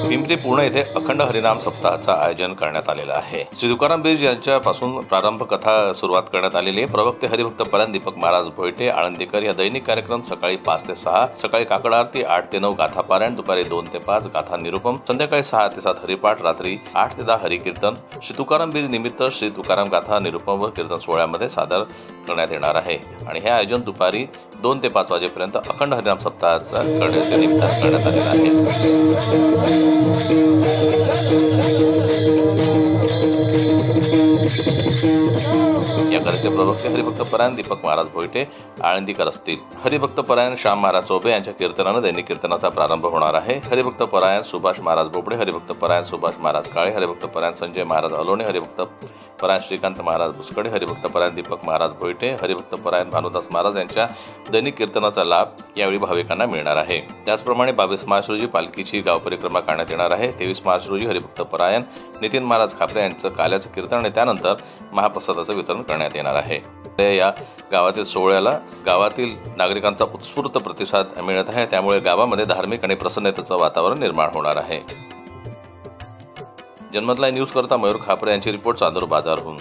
पिंपरी पूर्ण येथे अखंड हरिनाम सप्ताहाचं आयोजन करण्यात आलेलं आहे। श्री तुकाराम बीज यांच्यापासून प्रारंभ कथा सुरुवात करण्यात आलेली आहे। प्रवक्ते हरिभक्त परायण दीपक महाराज भोयटे आळंदीकर या दैनिक कार्यक्रम सकाळी 5 ते 6, सकाळी काकड आरती 8 ते 9 गाथा पारायण, दुपारी 2 ते 5 गाथा निरूपम, संध्याकाळी 6 ते 7 हरिपाठ, रात्री 8 ते 10 हरिकीर्तन श्री तुकाराम बीज निमित्त श्री तुकाराम गाथा निरूपम व कीर्तन सोहळ्यामध्ये सादर करण्यात येणार आहे। आणि हे आयोजन दुपारी 2 ते 5 वाजेपर्यंत अखंड हरिनाम सप्ताहाचा करण्याच्या निमित्ताने करण्यात आलेला आहे। या कार्याचे प्रवक्ते हरिभक्त परायण दीपक महाराज भोयटे आळंदीकर असतील। हरिभक्त परायण श्याम महाराज चौबे यांच्या कीर्तनानं दैनिक कीर्तनाचा प्रारंभ होणार आहे। हरिभक्त परायण सुभाष महाराज बोबडे, हरिभक्त परायण सुभाष महाराज काळे, हरिभक्त परायण संजय महाराज अलोणे, हरिभक्त परायण श्रीकांत महाराज भुसकडे, हरिभक्त परायण दीपक महाराज भोयटे, हरिभक्त परायण भानुदास महाराज यांच्या दैनिक कीर्तनाचा लाभ यावेळी भाविकांना मिळणार आहे। त्याचप्रमाणे 22 मार्च रोजी पालखीची गाव परिक्रमा करण्यात येणार आहे। 23 मार्च रोजी हरिभक्त परायण नितीन महाराज खापरे यांचं काल्याचं कीर्तन आणि त्यानंतर महाप्रसादाचं वितरण करण्यात येणार आहे। या गावातील सोहळ्याला गावातील नागरिकांचा उत्स्फूर्त प्रतिसाद मिळत आहे, त्यामुळे गावामध्ये धार्मिक आणि प्रसन्नतेचं वातावरण निर्माण होणार आहे। जनमत लाईव्ह न्यूज करता मयूर खापरे यांची रिपोर्ट, चांदूर बाजारहून।